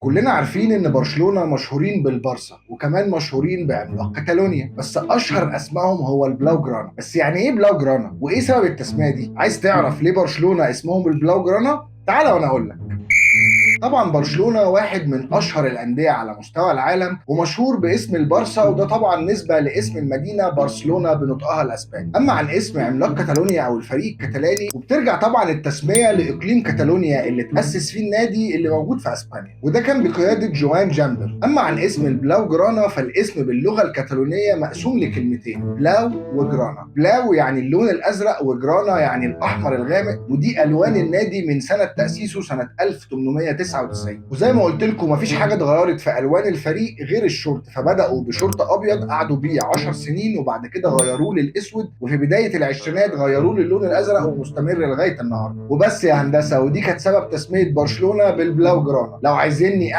كلنا عارفين ان برشلونة مشهورين بالبارسا وكمان مشهورين بعملاق كاتالونيا، بس اشهر اسمائهم هو البلاوجرانا. بس يعني ايه بلاوجرانا وايه سبب التسمية دي؟ عايز تعرف ليه برشلونة اسمهم البلاوجرانا؟ تعالى وانا اقول لك. طبعا برشلونة واحد من أشهر الأندية على مستوى العالم ومشهور باسم البارسا، وده طبعا نسبة لاسم المدينة برشلونة بنطقها الأسباني. أما عن اسم عملاق كاتالونيا أو الفريق الكتالاني، وبترجع طبعا التسمية لإقليم كاتالونيا اللي تأسس فيه النادي اللي موجود في أسبانيا، وده كان بقيادة جوان جامبر. أما عن اسم البلاو جرانا فالاسم باللغة الكتالونية مقسوم لكلمتين، بلاو وجرانا. بلاو يعني اللون الأزرق، وجرانا يعني الأحمر الغامق، ودي ألوان النادي من سنة تأسيسه سنة 1899. وزي ما قلت لكم مفيش حاجه اتغيرت في الوان الفريق غير الشورت، فبداوا بشورت ابيض قعدوا بيه 10 سنين وبعد كده غيروه للاسود، وفي بدايه العشرينات غيروه للون الازرق ومستمر لغايه النهارده. وبس يا هندسه، ودي كانت سبب تسميه برشلونه بالبلاو جرانا. لو عايزيني